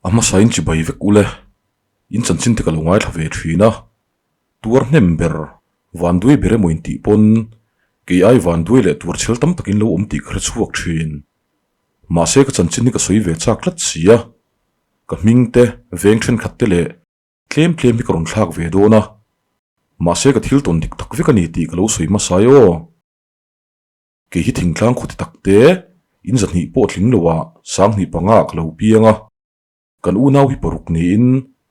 ama sain chi bai vek ule in chan chin te ka lungai thave thina tur hnember vandui bere mointi pon ke ai vandui le tur chhel tam takin lo omti khar chuak thin ma se ka chan chin ni ka soi ve chak lat sia ka mingte veng then khatte le tlem mi ka ron thlak ve do na ma se ka thil ton dik tak vek ani ti ka lo soi ma sayo ke hi thingtlang khuti takte in zani po thling lowa sang ni panga ka lo pianga kan u nau hi poruk ni in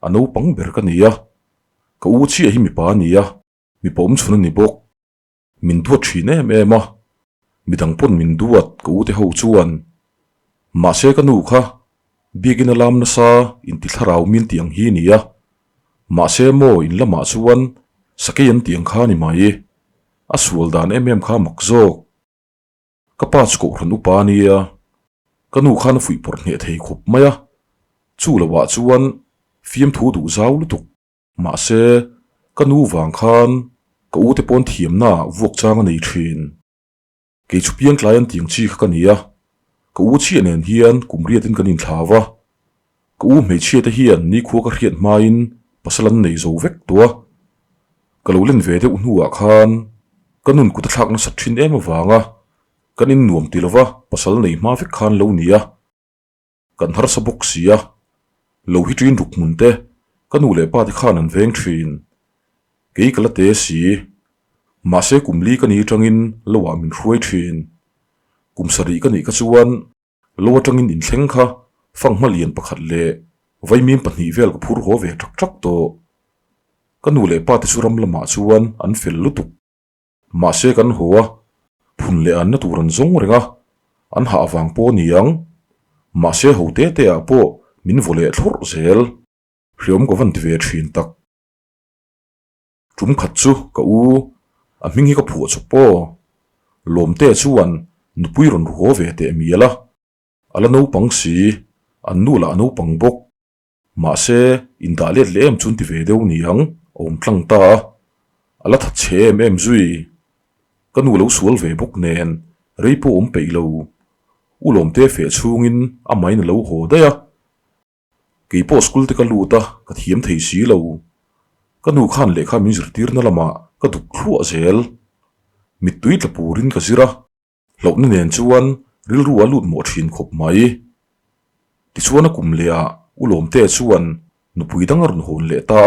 ano pang ber ka nia ka u chi hi mi pa nia mi pom chuna ni bok min duat thine ema midang pon min duat ka u te ho chuan ma se ka nu kha biegin alam na sa in ti tharau min tiang hi nia ma se mo in lama chuan sakeyan tiang kha ni mai asual dan kha makzok kapa chko ran upa nia kanu khan fui por ne thei khup maya chu lawa chuan fiam thu du zau lutuk ma se kanu wang khan ka u te pon thiam na wok chang nei thin ke chu piang client tiang chi kha nia ka u chi nen hian kumriat in kanin thlawa ka u me chi te hian ni khu ka hriat main pasalan nei zo vek tua ka lo len ve de unua khan kanun ku ta thak na sathin wanga kanin nuam tilova pasal nei ma vek khan lo nia kan har sa bok sia lo hi trin ruk munte kanu le pa ti khan an veng thin ke kala te si ma se kumli kani tangin lowa min hruai thin kumsari kani ka chuan lo tangin in thleng kha fangma lian pakhat le vaimim pahni vel ka phur ho ve thak thak to kanu le pa ti suram lama chuan an fel lutuk ma se kan hoa phun le an na turan zong renga an ha awang po niang ma se ho te te a po min vole thlor zel hriom ko van ve thin tak tum khat chu ka u a mingi ka phu chu po lom te chuan nupui ron ho ve te miala ala no pang si an nu la no pang bok ma se in da let lem chun ti ve deu niang om tlang ta ala that che zui kanu lo sual ve bok nen reipo om peilo ulom te fe chungin amai na lo ho da ya ke po school te ka luta ka thiam thei si lo kanu khan le kha min zir tir na lama ka duk khua zel mitui tla purin ka zira lo na nen chuan ril ru alut mo thin khop mai ti chuan a kum le a ulom te chuan nupui dangar n hon le ta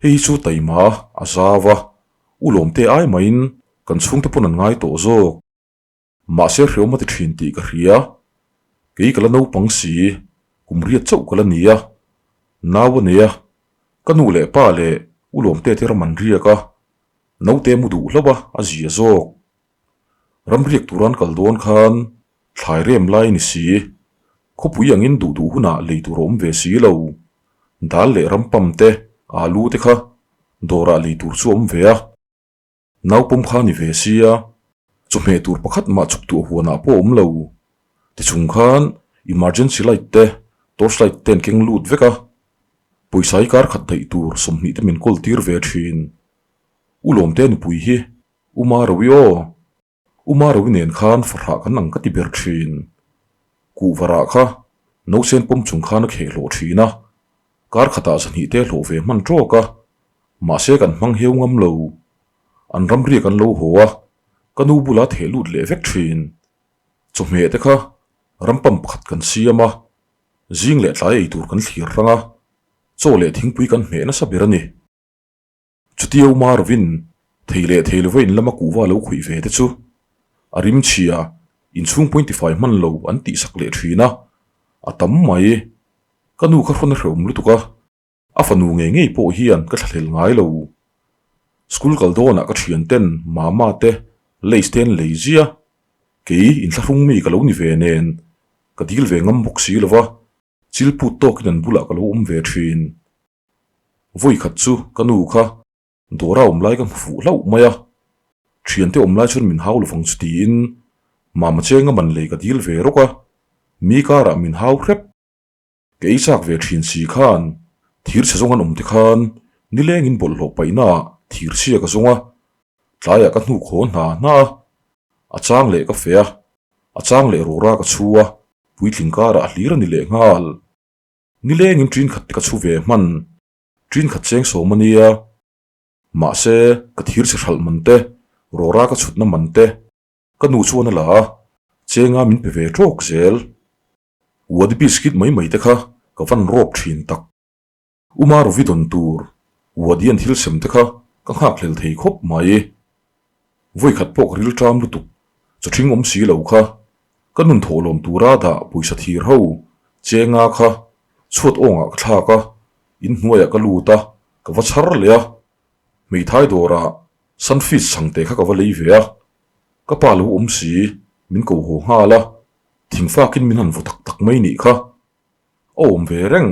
hei chu taima azawa ulom te ai main kan chung te pon an ngai to zo ma se hrioma ti thin ti ka hria ke kala no pang si kumria chau kala nia nawa nia kanu le pa le ulom te te raman ria ka no te mudu hlawa azia zo ramriek turan kaldon khan thlai rem lai ni si khopui angin du du huna leitur ve si lo dal le rampam te alu te kha dora leitur chu om ve a naupum kha ni ve sia chume tur pakhat ma chuk tu huana po om lo ti chung khan emergency light te torchlight ten keng lut veka poisai kar khat dai tur somni te min kol tir ve thin ulom te ni pui hi umarawi nen khan farha kan nang ka ti ber thin ku vara kha no sen pom chung khan khe lo thina kar khata zani te lo ve man tro ka ma se kan mang heu ngam lo an ramri kan lo hoa kanu bula thelut le vek thin chume te kha rampam pakhat kan siama jing le tlai tur kan thlir ranga cho le thingpui kan me na sabirani chutio marvin theile theilvein lama kuwa lo khui ve te chu arim chia in chung 0.5 man lo an ti sak le thina atam mai kanu kha khon hrom lutuka afanu nge po hian ka thlel ngai lo school kaldona ka thian ten mama te leisten leizia ke in thlung mi ka lo ni ve nen ka dil ve ngam bok si lova chilpu tok nan bula ka lo ve thin voi khat chu kanu kha dora lai ka fu lau maya thian te lai chun min haul fang chu tin mama chenga man le ka dil ve roka mi kara min hau rep ke isak ve thin si khan thir chazongan te khan nileng in bol ho paina thir sia ka zonga tlaya ka hnu kho na achang le ka fea achang le rora ka chua puitling kara hlira ni le ngal ni lengin trin khat ka chu ve man trin khat cheng so mania ma se ka thir se hral mante rora ka chutna mante ka nu chuan la chenga min pe ve tok zel wad biscuit mai te kha ka van rop thin tak umar vidon tur wadian thil sem te kha ka khak lel thei khop mai voi khat pok ril tram lu tuk chu thing si lo kha ka nun tholom tura da puisa thir ho chenga kha chhuat onga ka thla ka in hnuaya ka luta ka va chhar le mei thai dora sunfish sangte kha ka va lei ve ka pa lu si min ko ho ha la thing fa kin min han vu tak tak mai ni kha om ve reng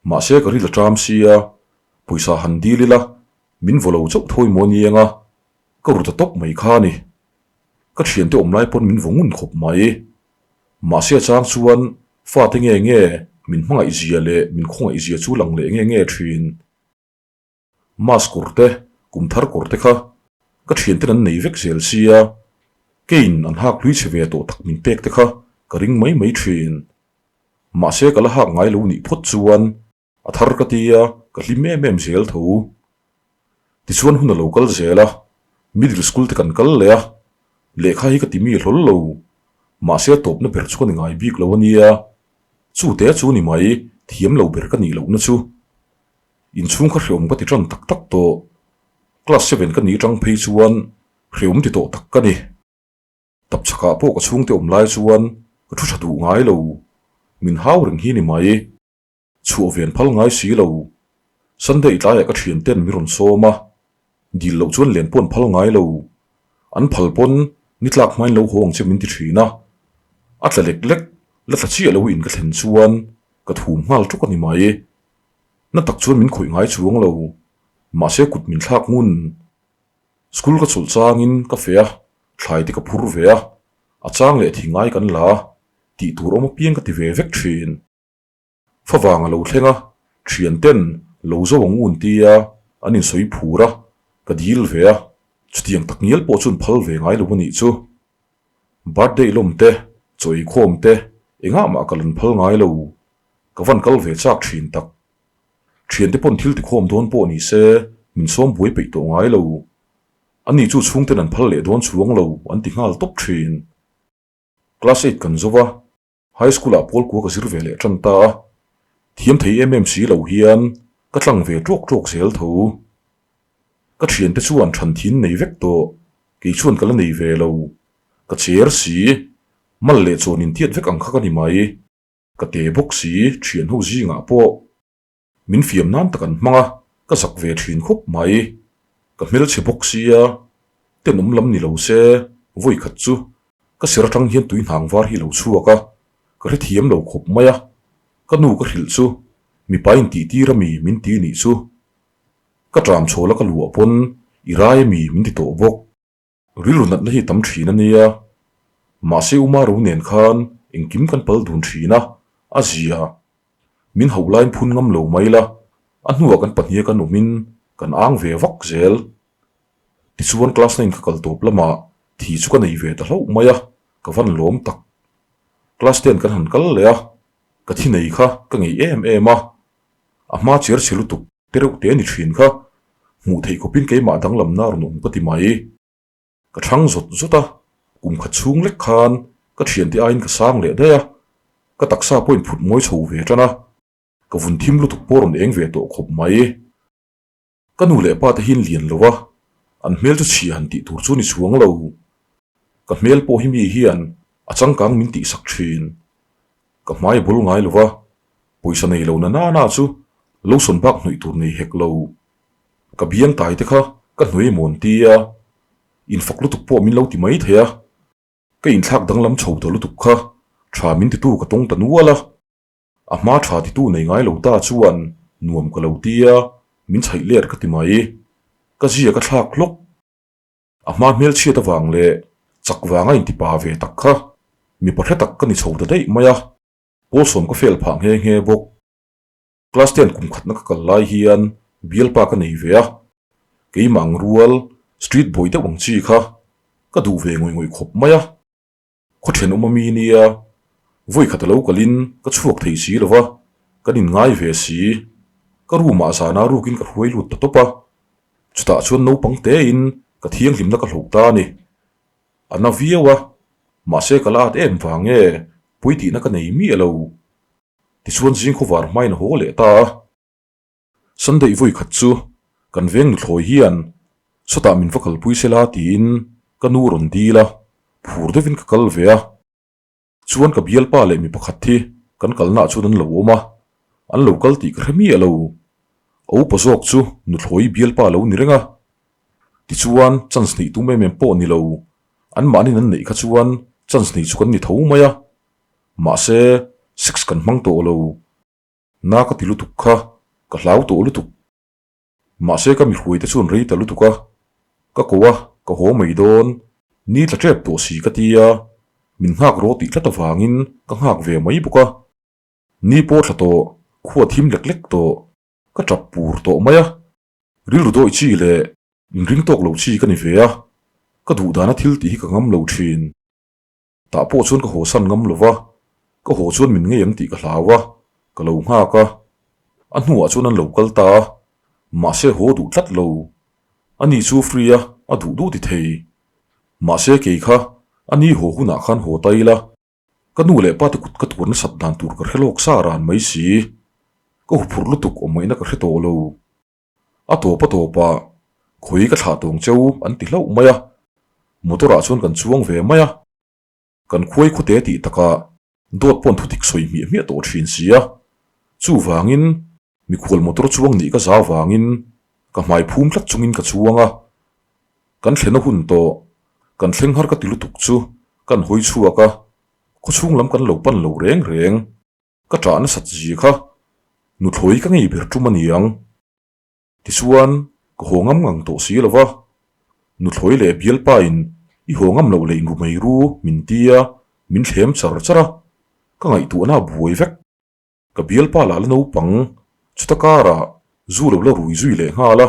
ma se ka ril tram sia puisa han di lila min volo chok thoi mo ni anga ka ru ta tok mai kha ni ka thian te om lai pon min vongun khop mai ma se chang chuan fa te nge min hmanga izia le min khonga izia chu lang le nge thin mas kurte kum thar kurte kha ka thian te nan nei vek zel sia kein an hak lui cheve to tak min pek te kha ka ring mai thin ma se ka la hak ngai lo ni phot chuan a thar ka tia ka hlim em zel tho ti chuan hun local zela middle school te kan kal le lekha hi ka ti mi hlol lo ma se top na ber chu ni ngai bik lo ania chu te chu ni mai thiam lo ber ka ni lo na chu in chung kha hriom ka ti tran tak tak to class 7 ka ni tang phei chuan hriom ti to tak ka ni tap chaka po ka chung te om lai chuan ka thu thatu ngai lo min hau ring hi ni mai chu ven phal ngai si lo sunday tlai ka thian ten mi ron soma dil lo chuan len pon phal ngai lo an phal pon ni tlak main lo hong che min ti thina atla lek la tla chi lo in ka thlen chuan ka thum ngal tuk ani mai na tak chuan min khoi ngai chuang lo ma se kut min thlak ngun school ka chul changin ka fea thlai ti ka phur ve a chang le thingai kan la ti tur om piang ka ti ve vek thin fawanga lo thlenga thian ten lo zo wang un tia anin soi phura ka dil ve chutiang tak nial po chun phal ve ngai lo ni chu birthday lom te choi khom te enga ma kalan phal ngai lo ka van kal ve chak thin tak thian te pon thil ti khom don po ni se min som buai pe to ngai lo ani chu chung te nan phal le don chuang lo an ti ngal top thin class 8 kan zowa high school a pol ko ka sir ve le tran ta thiam thei mmc lo hian ka tlang ve trok sel tho ka thian te chuan than thin nei vek to ke chuan kala nei ve lo ka chair si mal le chonin tiat vek ang kha ka ni mai ka te box si thian ho ji nga po min fiam nan takan manga ka sak ve thin khop mai ka mel che box sia tenum lam ni lo se voi khat chu ka sir tang hian tui hang war hi lo chuaka ka ri thiam lo khop maya ka nu ka hril chu mi pain ti rami min ti ni chu ka tram chola ka lu pon irai mi min ti to bok rilunat na hi tam thina nia ma se umaru nen khan engkim kan pal dun thina azia min holain phun ngam lo maila anhuwa kan pahnia kan umin kan ang ve vak zel ti chuan class 9 ka kal top lama thi chu ka nei ve ta hlo maya ka van lom tak class 10 kan han kal le ka thi nei kha ka ngei em a ma cher chilu tuk teruk te ni thin kha mu thei ko pin ke ma dang lam na ron pati mai ka thang zota kum kha chung lek khan ka thian ti ain ka sang le da ka taksa point phut moi chho ve tana ka vun thim lu tuk poron eng ve to khop mai ka nu le pa te hin lian lowa an mel chu chi han ti tur chu ni chuang lo ka mel po hi mi hian a changkang min ti sak thin ka mai bul ngai lowa poisa nei lo na chu lo son bak hnoi tur nei hek lo ka biang tai te kha ka hnoi mon tia in fak lu tuk po min lo ti mai thea ka in thak dang lam chho to lu tuk kha tha min ti tu ka tong ta nuala a ma tha ti tu nei ngai lo ta chuan nuam ka lo tia min chhai ler ka ti mai ka zia ka thak lok a ma mel chia ta wang le chakwanga in ti pa ve tak kha mi pathe tak ka ni chho ta dei maya pol som ka fel phang he bok class 10 kum khat na ka kal lai hian bial pa ka nei ve ke mang rual street boy te wang chi kha ka du ve ngoi khop maya kho then umami nia voi khat lo kalin ka chuak thei si lova kan in ngai ve si ka ru ma sa na ru kin ka huai lut ta topa chuta chuan no pangte in ka thiang hlimna ka hlok ta ni ana viawa ma se kalat em wange puiti na ka nei mi alo ti chuan jing khowar mai na ho le ta sunday voi khat chu kan veng nu thloi hian sota min vakal pui sela tin kanu ron dila phur devin ka kal vea chuan ka bial pa le mi pakhat thi kan kalna chuan an lo oma an lo kal ti kremi alo o pasok chu nu thloi bial pa lo ni renga ti chuan chance nei tu me mem po ni lo an mani nan nei kha chuan chance nei chu kan ni tho maya ma se six kan mang to lo na ka tilu tuk kha ka hlau to lu tuk ma se ka mi hui te chun rei ta lu tuka ka kowa ka ho mai don ni tla trep to si ka tia min hak ro ti tla wangin ka hak ve mai buka ni po tla to khuwa thim lek lek to ka chap pur to maya ril ru do chi le in ring tok lo chi ka ni ve a ka du dana thil ti hi ka ngam lo thin ta po chun ka ho san ngam lova ka ho chuan min nge yang ti ka hlawa ka lo nga ka an hnuah chuan an lo kal ta ma se ho du tlat lo ani chu free a du du ti thei ma se ke kha ani ho huna khan ho taila ka nu le pa te kut ka tur na sat dan tur ka helok sa ran mai si ka hu phur lu tuk o mai na ka hre to lo a to pa khoi ka tha tong cheu an ti hlo maya motora chuan kan chuang ve maya kan khuai khute ti taka dot pon thu tik soi mi mi to thin sia chu wangin mi khol motor chuang ni ka za wangin ka mai phum tlat chungin ka chuanga kan thlena hun to kan thleng har ka tilu tuk chu kan hoi chuaka ko chung lam kan lo pan lo reng reng ka tra na sat ji kha nu thloi ka ngei ber tum aniang ti chuan ko hongam ngang to si lova nu thloi le bial pa in I hongam lo le ngu mai ru min tia min thlem char chara ka ngai tu na buai vek ka bial pa la no pang chutakara zu lo rui zui le ngala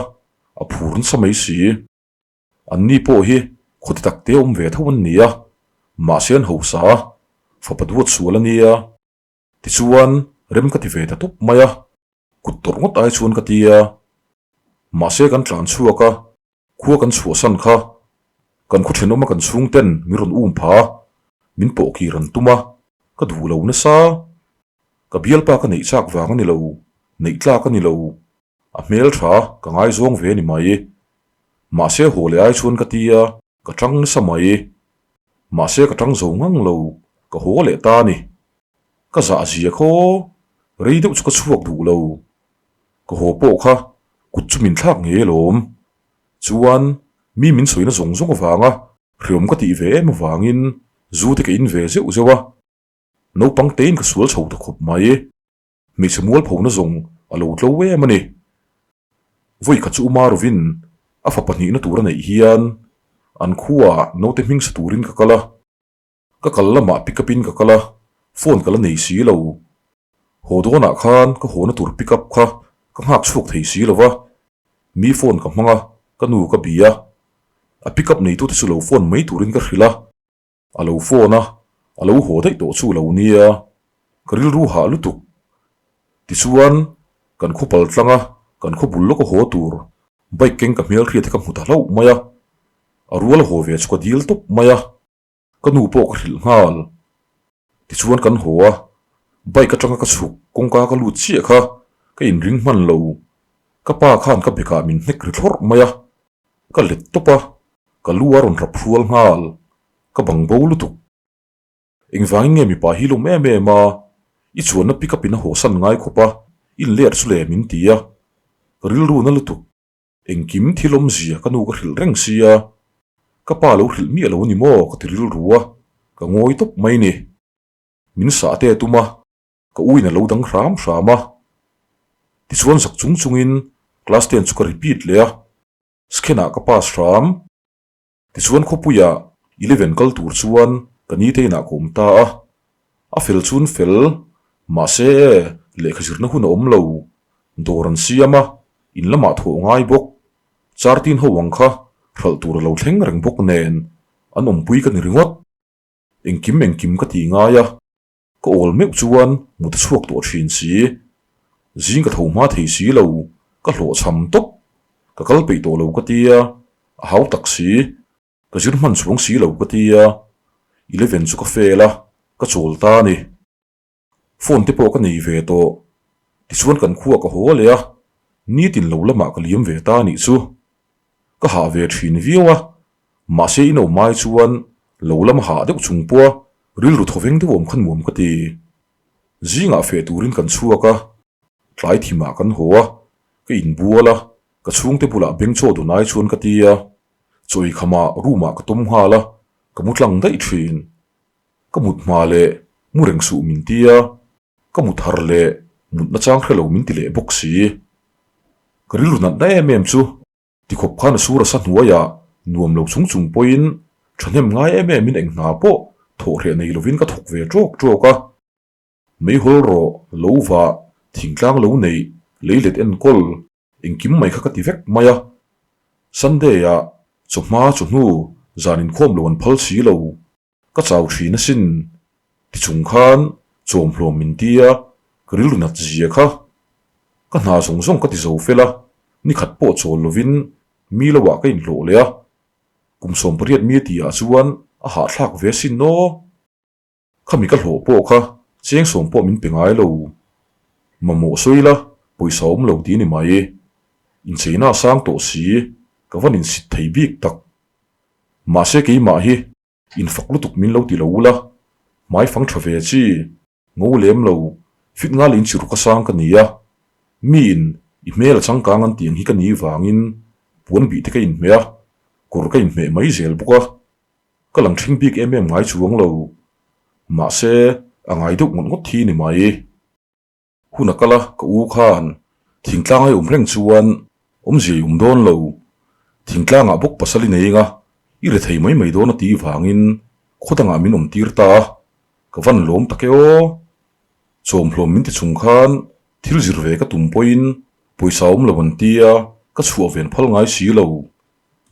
a phurn samai si anni po hi khoti tak te ve thon nia ma sian ho sa fa padwat sualania ti chuan rem ka ti ve ta top maya kut tor ngot ai chuan ka tia ma se kan tlan chuaka khua kan chu san kha kan khu thenoma kan chung ten mi ron pha min po ki ran tuma ka du lo na sa ka bial pa ka nei chak wang ani lo nei tla ka ni lo a mel tha ka ngai zong ve ni mai ma se ho le ai chuan ka tia ka tang sa mai ma se ka tang zo ngang lo ka ho le ta ni ka za zia kho rei deuh chu ka chuak du lo ka ho po kha kut chu min thlak nge lom chuan mi min soina zong zong awanga hriom ka ti ve em wangin zu te ke in ve zeu zewa no pang tein ka sual chho ta khop mai mi chmual phona zong alo tlo we mani voi ka chu marovin a fa pani na tura nei hian an khuwa no te ming saturin ka kala ma pick up in ka kala phone kala nei si lo ho do na khan ka ho na tur pick up kha ka hak chuk thei si lova mi phone ka manga ka nu ka bia a pick up nei tu te chu lo phone mai turin ka hrila alo phone alo ho dai to chu lo nia karil ru ha lu tuk ti chuan kan khopal tlanga kan khobul lo ko ho tur bike keng ka mel khri te ka muta lo maya arual ho ve chu ka dil top maya ka nu po ka hril ngal ti chuan kan hoa bike ka tanga ka chuk kongka ka lu chi kha ka in ring man lo ka pa khan ka beka min nek ri thlor maya ka let topa ka luar on rap fual ngal ka bang bo lu tuk engwang nge mi pa hi lo me ma I chuan na pick up in ho san ngai khopa in ler chu le min tia ril ru na lu tuk engkim thilom zia ka nu ka hril reng sia ka pa lo hril mi lo ni mo ka tiril ruwa ka ngoi top mai ni min sa te tuma ka uina lo dang ram rama ti chuan sak chung chungin class 10 chu ka repeat le a skena ka pass ram ti chuan khopuya 11 kal tur chuan ka ni te na kom ta a fel chun fel ma se le khajir na hun om lo doran siama in lama tho ngai bok chartin ho wangkha hral tur lo thleng reng bok nen an om pui ka ni ringot engkim ka ti nga ya ko ol me chuan mut chuak to thin si zing ka thau ma thei si lo ka hlo cham top ka kal pe to lo ka tia a hau tak si ka zir man chuang si lo ka tia 11 chu ka fela ka chol ta ni phone te po ka nei ve to ti chuan kan khuwa ka ho le a ni tin lo lama ka liam ve ta ni chu ka ha ve thin viwa ma se ino mai chuan lo lam ha deuh chung pua ril ru thoveng de wom khan mum ka ti zinga fe turin kan chuaka tlai thima kan hoa ka in buala ka chung te pula beng cho do nai chuan ka tia choi khama ruma ka tom hala ka mutlang dai thin ka mut ma le mureng su min tia ka mut har le mut na chang khelo min ti le boxi ka ril ru na dai mem chu ti khop khan sura sa hnuaya nuam lo chung chung poin thanem ngai em min eng na po tho hre nei lovin ka thok ve trok troka mei hol ro lova thingtlang lo nei leilet en kol engkim mai kha ka ti vek maya sunday ya chuma chunu zanin khom lo an phal si lo ka chaw thina sin ti chung khan chom hlom min tia gril na zia kha ka na song song ka ti zo fela ni khat po chol lovin mi lo wa ka in lo le a kum som priat mi ti a chuan a ha thlak ve sin no khami ka hlo po kha cheng som po min pengai lo mamo soila poisom lo ti ni mai in cheina sang to si ka vanin sit thei bik tak ma se ke ma hi in faklu tuk min lo ti lo la mai fang thave chi ngo lem lo fit nga lin chiru ka sang ka nia min I mel chang ka ngan tiang hi ka ni wangin puan bi te ka in mea kur ka in me mai zel buka ka lang thing bik em ngai chuang lo ma se angai duk ngot ngot thi ni mai huna kala ka u khan thingtlang ai reng chuan ji don lo thingtlang a buk pasali nei nga I re thei mai don ti wangin khodanga min tir ta ka van lom takeo chom hlom min ti chung khan thil zir ve ka tum poin poisa lo ban tia ka chuwa ven phal ngai si lo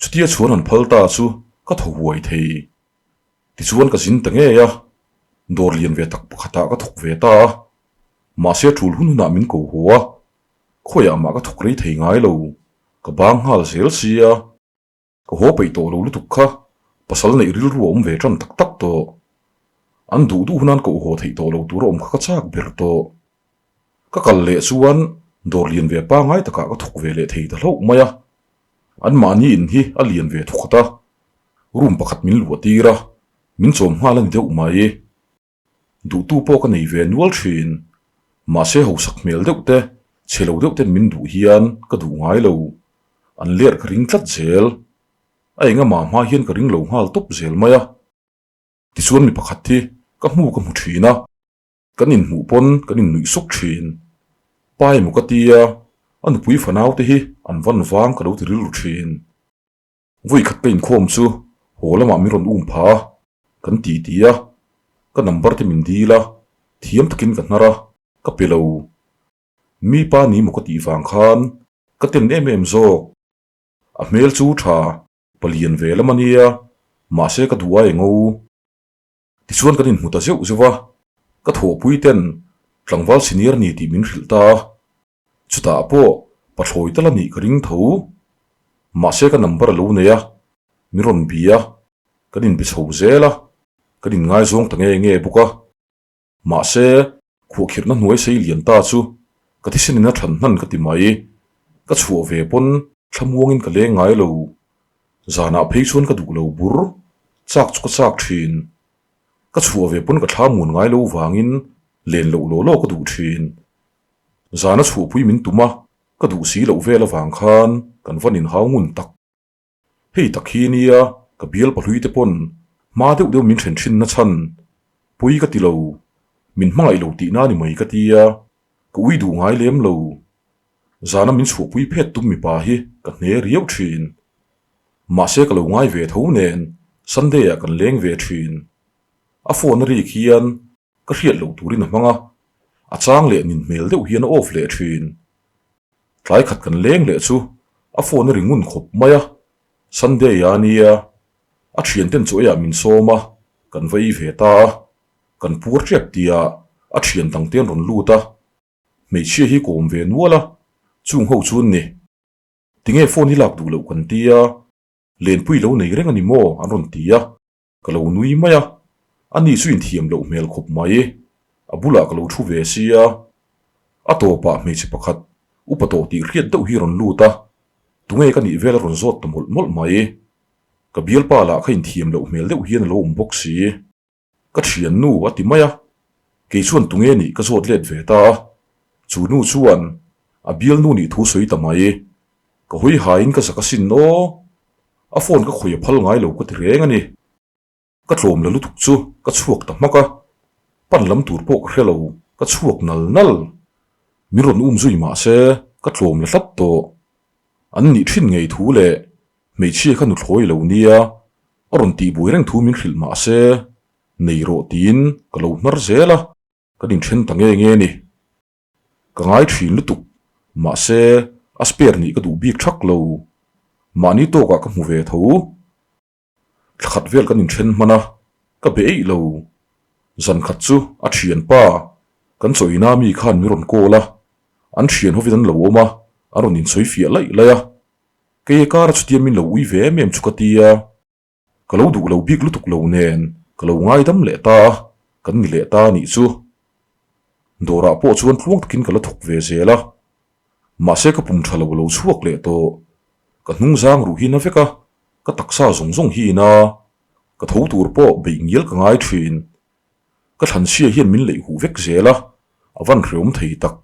chutia chuan an phal ta chu ka tho huai thei ti chuan ka sin ta nge ya dor lian ve tak pakhata ka thok ve ta ma se thul hun na min ko huwa khoya ma ka thok rei thei ngai lo ka bang hal sel sia ka ho pei to lo lu tuk kha pasal nei ril ruom ve tram tak tak to an du hunan ko ho thei to lo tur om kha chak ber to ka kal le chuan dor lian ve pa ngai taka ka thok ve le thei ta lo maya an mani in hi a lian ve thokata rum pakhat min lu tira min chom hmalan deuh mai du tu po ka nei ve nual thin ma se ho sak mel deuh te chelo deuh ten min du hian ka du ngai lo an ler ka ring tlat zel ai nga ma hian ka ring lo hal top zel maya ti chuan mi pakhat thi ka mu thina kanin mu pon kanin nui sok thin pai mu ka tia an pui fanau te hi an van wang ka lo ti ril thin voi khat pein khom chu holama mi ron pha kan ti tia ka number te min dila thiam takin ka nara ka pelo mi pa ni mu ka ti wang khan ka ten zo a mel chu tha palian ve lamania ma se ka duai ngo ti chuan kanin mu ta zeu zewa ka tho pui ten tlangwal senior ni ti min hrilta chuta po pathoi tala ni ka ring tho ma se ka number lo neya miron bia kanin bi chho zela kanin ngai zong ta nge buka ma se khu khirna hnuai sei lian ta chu ka thi sinina than nan ka ti mai ka chuwa ve pon thlamuangin ka le ngai lo zana phei chuan ka du lo bur chak chu ka chak thin ka chuwa ve pon ka thlamun ngai lo wangin len lo ka du thin zana chu pui min tuma ka du si lo vela wang khan kan vanin haungun tak hei takhi nia ka bial palhui te pon ma deuh min then thin na chan pui ka ti lo min hmangai lo ti na ni mai ka tia ka ui du ngai lem lo zana min chu pui phet tum mi pa hi ka hne riau thin ma se ka lo ngai ve tho nen sunday a kan leng ve thin a phone ri khian ka hriat lo turin hmanga a chang le nin mel deuh hian off le thin tlai khat kan leng le chu a phone ringun khop maya sunday ya nia a thian ten chu ya min soma kan vai ve ta kan pur trek tia a thian tang ten ron luta mấy chia hi cồm về nuôi la chung hậu chuan nè tiếng nghe phone hi lạc đủ lâu quần tia lên pui lâu này reng anh mo anh run tia cái lâu nuôi mày anh đi xuyên thiềm lâu mel khop mày abula cái lâu thu về xia ato pa mấy chỉ pakhat upato ti riết đâu hi ron lu ta tung nghe cái này về là ron zot tầm mol mày cái biel pa là cái thiềm lâu mel đâu hiền lâu box xi cái chuyện nu ati mày cái chuan tung nghe ni cái zot lết về ta chú nu chuan biel nu ni thu soi tamai ka hui hain ka saka sin no a phone ka khoi phal ngai lo ka tireng ani ka tlom la lutuk chu ka chuak ta maka pan lam tur po ka helo ka chuak nal miron zui ma se ka tlom la hlat to an ni thin ngei thu le mei chi kha nu thloi lo nia aron ti bui reng thu min hril ma se nei ro tin ka lo nar zela ka din then ta nge ni ka ngai thin lutuk ma se asper ni ka du bik thak lo mani to ka mu ve tho khat vel kan in then mana ka be ei lo zan khat chu a thian pa kan choina mi khan mi ron ko la an thian hovidan lo ma aron in soi fia lai la ya ke kar chutia min lo ui ve mem chukatia ka lo du lo bik lutuk lo nen ka lo ngai dam le ta kan ni le ta ni chu dora po chuan tluang takin ka la thuk ve zela ma se ka pum thalo lo chuak le to ka hnung zang ru hi na veka ka taksa zong hi na ka tho tur po be ngil ka ngai thin ka than sia hian min lei hu vek zela awan hreum thei tak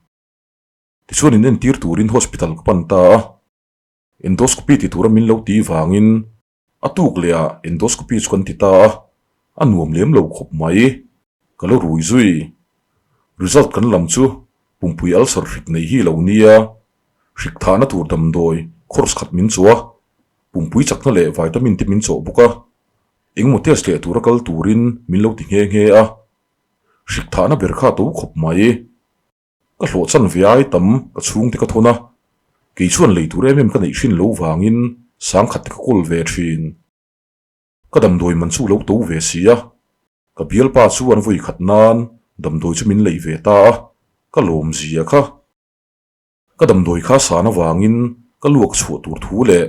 ti chuan in tir turin hospital ka panta endoscopy ti tura min lo ti wangin atuk lea endoscopy chuan ti ta anuam lem lo khop mai ka lo rui zui result kan lam chu pumpui ulcer rik nei hi lo nia rik thana tur dam doi course khat min chuwa pumpui chakna le vitamin ti min chaw buka engmo test le turakal turin min lo ti nge a rik thana ber kha to khop mai ka hlo chan viai tam ka chung te ka thona ke chuan le tur em ka nei hrin lo wangin sang khat ka kol ve thin ka dam doi man chu lo to ve sia ka bial pa chu an voi khat nan dam doi chu min lei ve ta ka lom zia kha ka dam doi kha sa na wangin ka luak chu tur thu le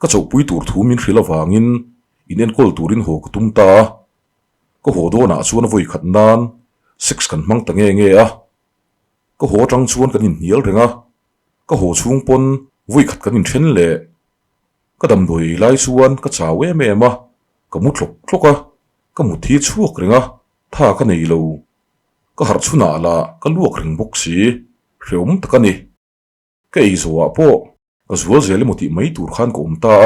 ka chau pui tur thu min hrila wangin inen kol turin ho ka tum ta ka ho do na chuan voi khat nan sex kan mang ta nge a ka ho tang chuan kan in hial renga ka ho chung pon voi khat kan in then le ka dam doi lai chuan ka chawe me ma ka mu thlok thloka ka mu thi chuak renga tha ka nei lo ka har chuna la ka luak ring bok si hreum takani ka ei zowa po ka zual zele moti mai tur khan ko umta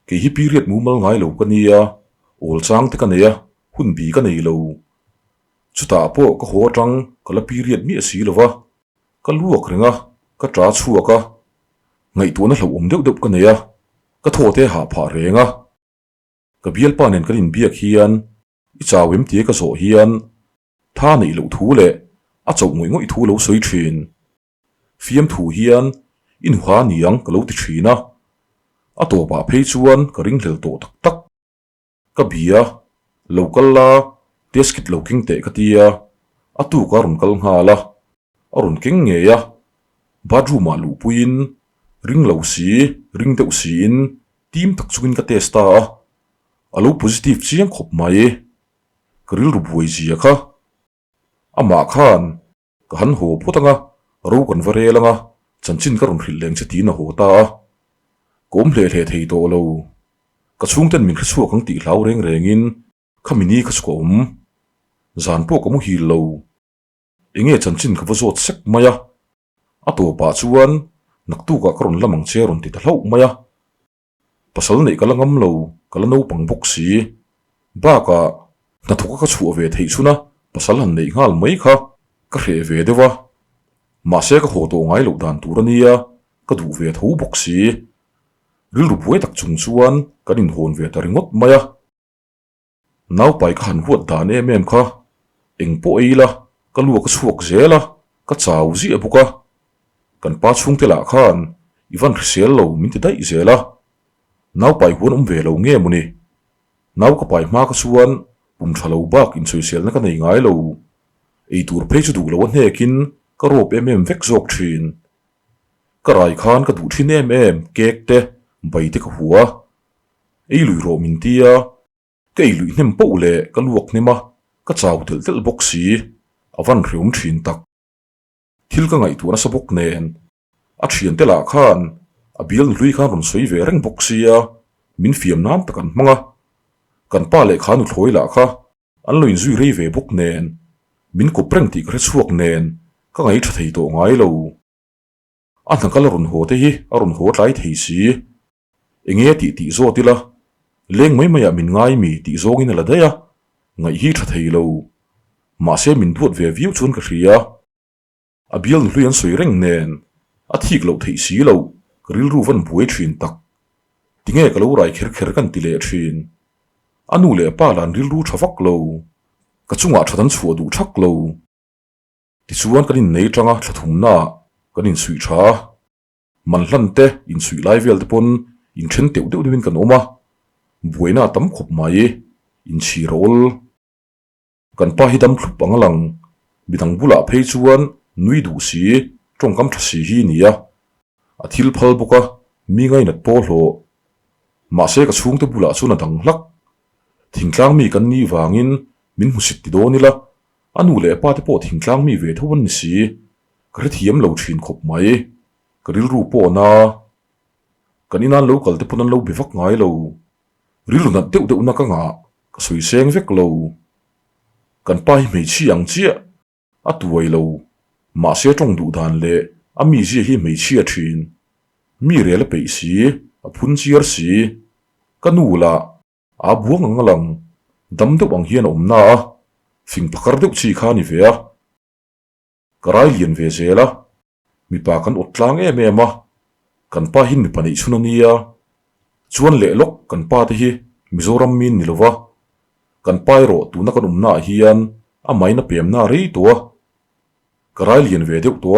ke hi period mu mal ngai lo ka nia ol chang te ka neya hun bi ka nei lo chuta po ka ho tang ka la period mi asi lova ka luak ringa ka tra chuaka ngai tu na hlo deuh deuh ka neya ka thote ha pha renga ka bial panen kan in biak hian i chawem tie ka zo hian tha nei lo thu le a chau ngoi thu lo soi thin fiam thu hian in hua niang ka lo ti thina a to pa phei chuan ka ring hlel to tak tak ka bia local la teskit lo king te ka tia a tu ka ron kal nga la a ron king nge ya badroom lu puin ring lo si ring deuh si in team tak chungin ka testa alo positive chiang khop mai karil ru buai zia kha ama khan ka han ho phutanga ro kan vare langa chanchin ka ron hril leng chati na ho ta kom hle thei to lo ka chung ten min khchu kang ti hlau reng rengin khamini kha chkom zan po ka mu hi lo enge chanchin ka vazot sek maya ato pa chuan naktu ka karon lamang che ron ti thlau maya pasal nei kalangam lo kalano pang boksi ba ka na thuka ka chu ve thei chuna pasal han nei ngal mai kha ka hre ve dewa ma se ka ho to ngai lo dan turania ka du ve tho boksi ril ru buai tak chung chuan kan in hon ve ta ringot maya naw pai ka han huat dan em kha eng po eila ka lu ka chuak zela ka chau zi abuka kan pa chung te la khan ivan hriel lo min te dai zela naw pai hun ve lo nge muni naw ka pai ma ka chuan thalo bak in social na ka nei ngai lo ei tur phei chu du lo hnekin ka rop vek zok thin ka rai khan ka du thin kek te bai te ka huwa ei lui ro min tia ka ei lui nem po le ka luak nema ka chaw tel bok si awan rium thin tak thil ka ngai tu na sabok nen a thian te la khan a bial lui khan ron soi ve reng bok sia min fiam nam takan manga kan pa le khan u thloi la kha an loin zui rei ve bok nen min ko preng ti kre chuak nen ka ngai tha thei to ngai lo an thang kala ron ho te hi a ron ho tlai thei si enge ti zo tila leng mai maya min ngai mi ti zongin la daya ngai hi tha thei lo ma se min duat ve view chun ka hria a bial lui an soi reng nen a thik lo thei si lo ril ru van buai thin tak tinge ka lo rai kher kan ti le thin anu le pa lan ril ru thawak lo ka chunga thatan chhuwa du thak lo ti chuan kanin nei tanga thlathum na kanin sui tha man hlan te in sui lai vel te pon in then teu deuhin kan oma buaina tam khop mai in chi rol kan pa hi dam thlup angalang bidang bula phei chuan nui du si tongkam thasi hi nia a thil phal boka mi ngai nat po hlo ma se ka chung te bula chuna dang hlak thingtlang mi kan ni wangin min musit ti donila anu le pa te po thingtlang mi ve thowan ni si kare thiam lo thin khop mai karil ru po na kanina lo kal te punan lo bivak ngai lo rilu na deuh na ka nga ka soi seng vek lo kan pai mei chi ang chia a tuai lo ma se tong du dan le a mi ji hi mei chi a thin mi re le pe si a phun chiar si kanu la a buang angalang dam deuh ang hian om na fing pakar deuh chi kha ni ve a karai lian ve zela mi pa kan otlang ma kan pa hin mi pa nei chunania chuan le lok kan pa te hi mizoram min nilova kan pai ro tu na kan umna hian a maina pem na ri to karai lian ve deuh to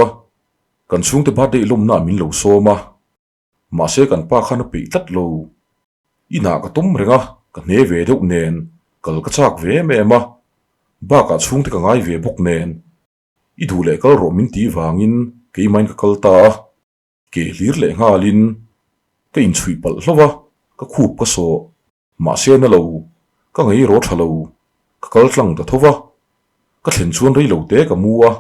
kan chung te ba de lum na min lo soma ma se kan pa khan pe tat lo ina ka tum renga ka ne ve deuh nen kal ka chak ve ma ba ka chung te ka ngai ve bok nen i du le kal ro min ti wangin ke main ka kal ta ke lir le ngalin ka in chui pal hlova ka khup ka so ma se na lo ka ngai ro thalo ka kal tlang ta thova ka thlen chuan rei lo te ka muwa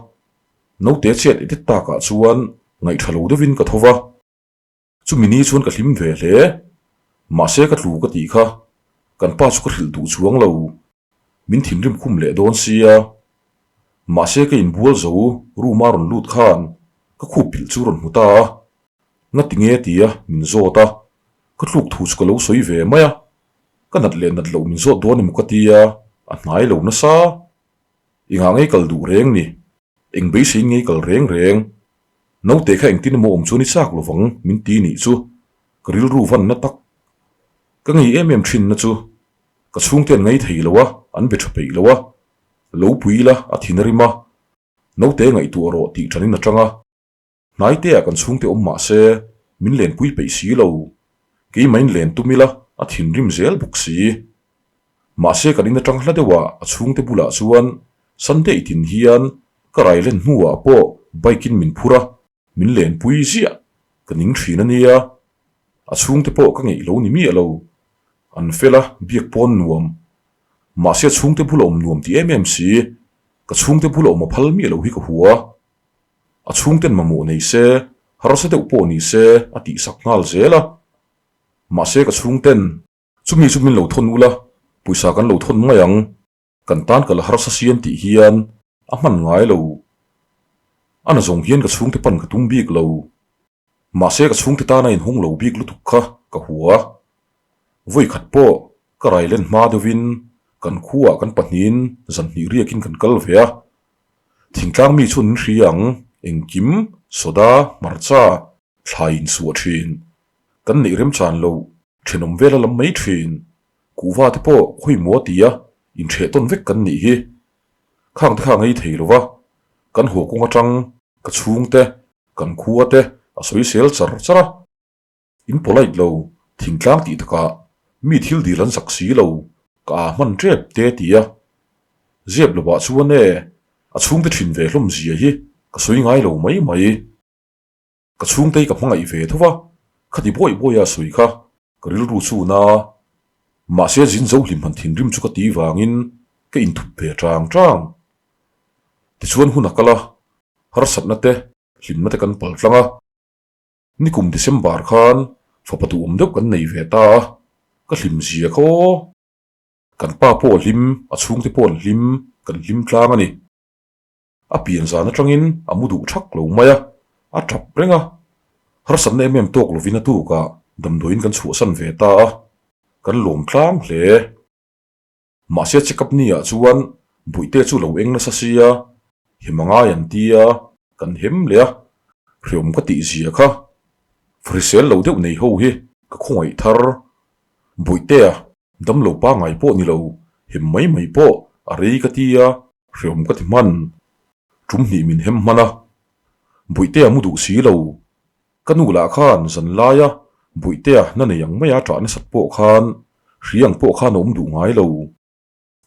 no te chet edit ta ka chuan ngai thalo de win ka thova chu mini chuan ka hlim ve hle ma se ka tlu ka ti kha kan pa chu ka hril du chuang lo min thin rim khum le don sia ma se ka in bual zo ru ma ron lut khan ka khu pil chu ron huta nga tinge tia min zota ka tluk thu chu ka lo soi ve maya ka nat le nat lo min zo do ni mukatia a hnai lo na sa inga ngai kal du reng ni eng be sei ngai kal reng no te kha eng tin mo om chu ni chak lo wang min ti ni chu ka ril ru van na tak ka ngai thin na chu ka chung ten ngai thei lowa an be tha pei lowa lo puila a thinarima no te ngai tu ro ti thanin na tanga nai te a kan chung te om ma se min len pui pe si lo ke main len tu mila a thin rim zel buk si ma se kan in tang hla dewa a chung te bula chuan sunday tin hian ka rai len huwa po baikin min phura min len pui zia kaning thina nia a chung te po ka ngei lo ni mi alo an fela biak pon nuam ma se chung te bula om nuam ti si ka chung te bula om phal mi lo hi ka huwa a chung ten mamu nei se har se deuh po ni se a ti sak ngal zela ma se ka chung ten chumi chumin lo thon ula puisa kan lo thon ngai kan tan kal har sa sian ti hian a man ngai lo ana zong hian ka chung te pan ka tum bik lo ma se ka chung te ta na in hung lo bik lu tuk kha ka huwa voi khat po ka rai len ma dovin kan khuwa kan panin zan ni riakin kan kal vea thingtlang mi chun hriang engkim soda marcha thlain suwa thin kan nei rem chan lo thenom vela lam mai thin kuwa te po khoi mo tia in the ton vek kan ni hi khang te khang ei thei lova kan ho kung atang ka chung te kan khuwa te a soi sel chara in polite lo thingtlang ti taka mi thil di lan sak si lo ka man trep te tia zeb lo ba chuan e a chung te thin ve hlom zia hi ka soi ngai lo mai ka chung tei ka hmangai ve thowa khati boi a soi kha ka ril ru chu na ma se jin zo hlim han thin rim chu ka ti wangin ka in thup ve tang ti chuan hunakala har sat na te hlim na te kan pal tlanga ni kum December khan fapatu deuh kan nei ve ta ka hlim zia kho kan pa po hlim a chung te pon hlim kan hlim tlang ani a pian zan atangin amudu thak lo maya a thap renga har san ne mem tok lovina tu ka damdoin kan chu san ve ta kan lom tlang hle ma se checkup ni a chuan buite chu lo eng na sa sia himanga yan tia kan hem le riom ka ti zia kha frisel lo deuh nei ho hi ka khongai thar buite a dam lo pa ngai po ni lo him mai po a rei ka tia riom ka ti man tum ni min hem mana buite a mudu si lo kanu la khan zan laya buite a na nei yang maya tra na sat po khan riang po khan om du ngai lo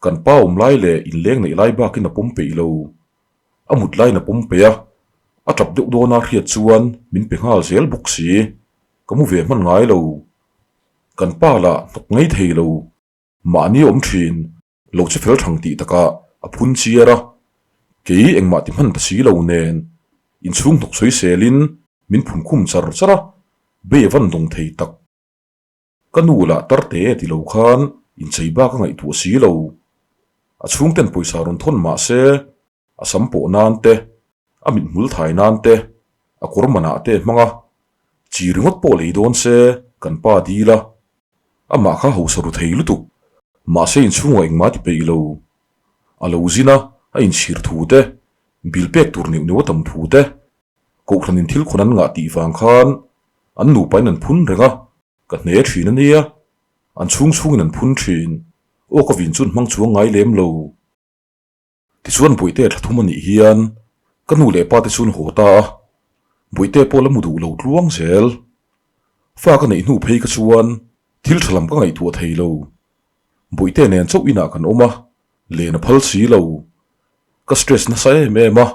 kan pa lai le in leng nei lai ba kin a pom pe lo amut lai na pom pe a trap deuh do na riat chuan min pe ngal zel buk si kamu ve man ngai lo kan pa la tok ngei thei lo ma ni om thin lo che fel thang ti taka a phun chiara ke engma ti man ta si lo nen in chung tok soi selin min phun khum chara be van dong thei tak kanu la tarte ti lo khan in chei ba ka ngai tu si lo a chung ten poisa ron thon ma se a sampo nan te a min mul thai nan te a kormana te manga chi ringot po le don se kan pa di la ama kha ho saru thei lu tu ma se in chung eng ma ti pe lo a lo zina a in chir thu te bil pek tur ni no tam thu te ko khanin thil khonan nga ti wang khan an nu pain an phun renga ka hne thin ania an chung an phun thin o ka vin chun mang chuang ngai lem lo ti chuan buite thathumani hian kanu le pa te chun hota buite pola mudu lo tluang sel fa ka nei nu phei ka chuan thil thalam ka ngai tu thei lo buite nen chau ina kan oma le na phal si lo ka stress na sai me ma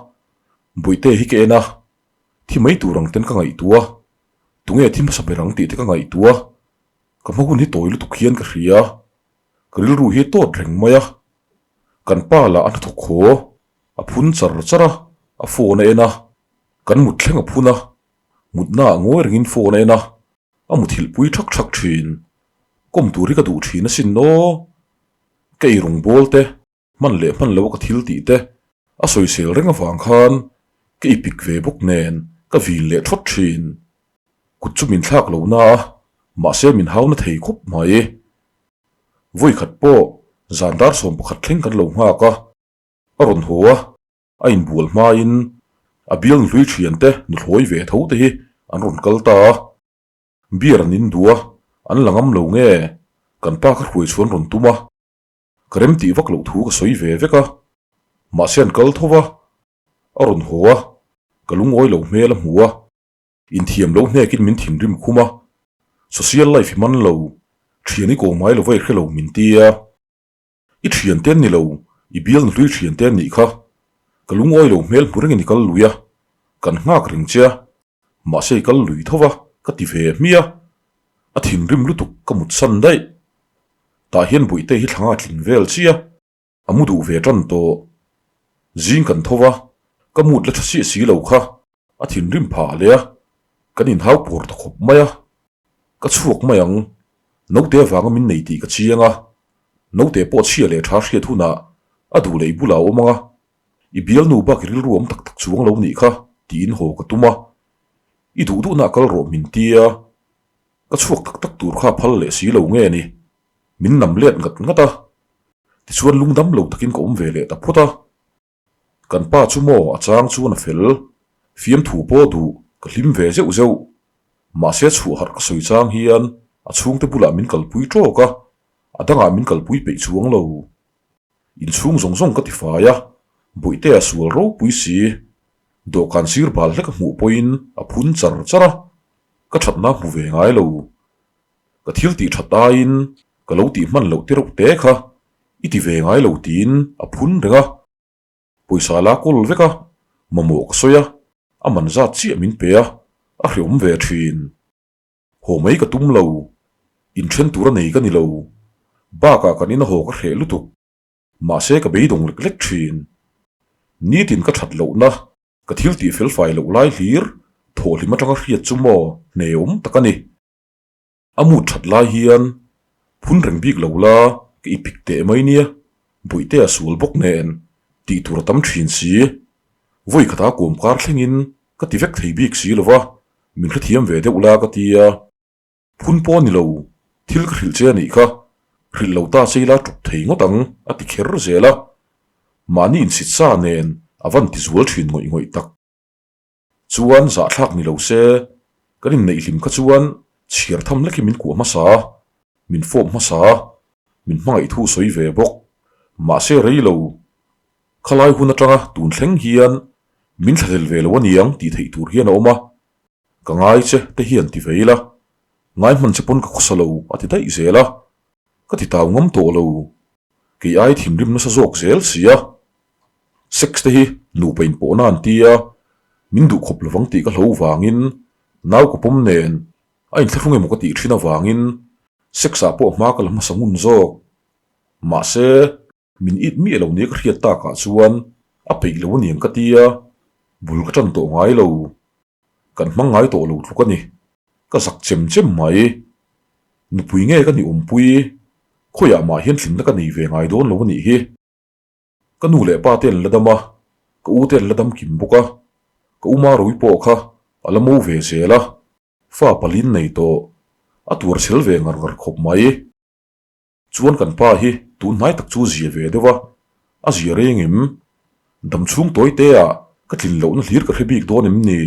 buite hi ke na thi mai turang ten ka ngai tua tunge thim sa berang ti te ka ngai tua ka magun hi toilu tu khian ka ria ka ril ru hi to reng maya kan pa la an thok kho a phun chara a phone ena kan mut thleng a phuna mutna ngoi ringin phone ena a muthil pui thak thin kom turi ka du thin a sin no kei rung bolte man lo ka thil ti te a soi sel renga wang khan ke ipik ve buk nen ka vil le thot thin kut chu min thlak lo na ma se min hauna thei khop mai voi khat po zandar som pakhat thleng kan lo nga ka aron hoa a in bul ma in a biang hlui thian te nu hloi ve tho te hi an ron kal ta biar nin dua an langam lo nge kan pa kha hui chuan ron tuma karem ti vak lo thu ka soi ve veka ma sian kal thowa aron hoa kalung oi lo mel muwa in thiam lo hne kin min thin rim khuma social life man lo thiani ko mai lo vai khelo min tia i thian ten ni lo i biang hlui thian ten ni kha kalung oi lo mel puring ni kal luya kan ngak ring chia ma sei kal lui thowa ka ti ve mia a thin rim lu tuk ka mut san dai ta hian buite hi thanga thlin vel chia amudu ve tan to jing kan thowa ka mut la thasi si lo kha a thin rim pha le kan in hau por ta khop maya ka chuak mayang no te wanga min nei ti ka chianga no te po chia le tha hria thuna a du lei bula o manga i bial nu ba kiril ruam tak chuang lo ni kha tin ho ka tuma i du na kal ro min tia ka chuak tak tur kha phal le si lo nge ni min nam let ngata ti chuan lungdam lo takin ko ve le ta phota kan pa chu mo achang chu na fel fiam thu po du ka hlim ve zeu ma se chu har ka soi chang hian a chung te bula min kal pui tro ka adanga min kal pui pe chuang lo in chung zong ka ti fa ya buite a sual ro pui si do kan sir bal le ka mu poin a phun chara ka thatna mu ve ngai lo ka thil ti thata in ka lo ti man lo ti ro te kha i ti ve ngai lo tin a phun renga poisa la kol veka mamo ka soya aman za chi min pe a hriom ve thin ho mai ka tum lo in then tur nei ka ni lo ba ka kanin ho ka hre lutuk ma se ka beidong lek thin ni tin ka that lo na ka thil ti fel fai lo lai hlir thol hi ma tanga hriat chumo neum takani amu that lai hian phun reng bik lo la ka ipik te mai nia buite asul bok nen ti tur tam thin si voi khata kum kar thlengin ka ti vek thei bik si lova min kha thiam ve de ula ka tia phun po ni lo thil ka hril che ni kha hril lo ta seila tuk thei ngotang ati kher zela mani in sit sa nen avan ti zual thin ngoi ngoi tak chuan za thlak ni lo se kanin nei hlim kha chuan chhiar tham laki min ku ma sa min fom ma sa min mangai thu soi ve bok ma se rei lo khalai hun atanga tun thleng hian min thlel ve lo aniang ti thei tur hian oma ka ngai che te hian ti veila ngai man che pon ka khosalo ati dai zela ka ti taw ngam to lo ki ai thim rim na sa zok zel sia sex te hi nu pain po na an tia min du khop lawang ti ka hlo wangin naw ko pom nen a in thlung emo ka ti thina wangin sex a po ma ka lama sangun zo ma se min it mi lo ne ka hriat ta ka chuan a pei lo niang ka tia bul ka tan to ngai lo kan mang ngai to lo thuk ani ka sak chem chem mai nu pui nge ka ni pui khoya ma hian thlin na ka nei ve ngai don lo ni hi ka nu le pa ten ladama ka u ten ladam kim buka ka uma roi po kha alamo ve zela fa palin nei to atur sel ve ngar ngar khop mai chuan kan pa hi tu nai tak chu zia ve dewa a zia rengim dam chung toy te a ka thlin lo na hlir ka hrebik don em ni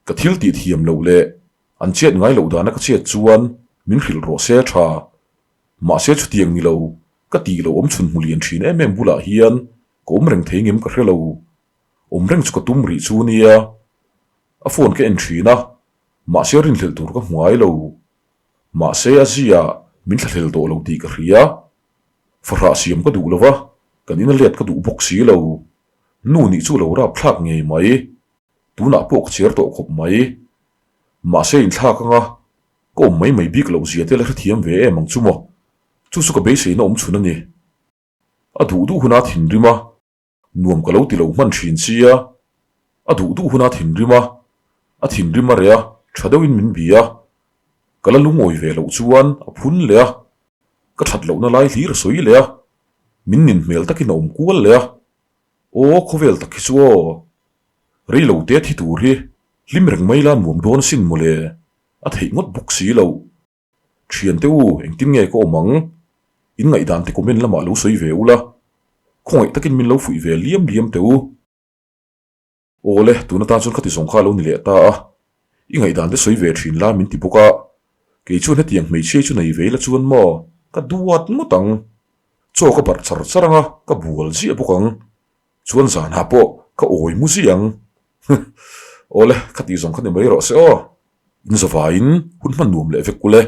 ka thil ti thiam lo le an chet ngai lo dana ka chet chuan min hril ro se tha ma se chu tiang ni lo ka ti lo om chun mulian thin em bula hian kom reng theingem ka hrelo om reng chu ka tum ri chu nia a phone ka en thina ma se rin hlel tur ka hmuai lo ma se azia min thlel do lo ti ka hria farha siam ka du lova kanina let ka du bok si lo nu ni chu lo ra phlak ngei mai tuna pok cher to khop mai ma se in thla ka nga ko mai mai bik lo zia te la thiam ve emang chumo chu su ka be se na om chuna ni a du du huna thin rima nuam ka lo ti lo man thin sia a du du huna thin rima a thin rima rea thadawin min bia kala lungoi ve lo chuan a phun le ka that lo na lai hlir soi le min nin mel takin om kual le o khovel tak chuo rei lo te thi tur hi lim reng mai lan muam don sin mole a thei ngot buk si lo thian te u engtin nge ko mang in ngai dan te komen lama lo soi ve ula khongai takin min lo fui ve liam liam te u ole tuna ta chon khati song kha lo ni le ta a i ngai dan te soi ve thin la min ti buka ke chun hetiang mei che chu nei ve la chuan mo ka duat mo tang cho ka bar char charanga ka bual ji bukang chuan zan ha po ka oi mu siang ole khati song khani mai ro se o in zawain hun man nuam le vek kule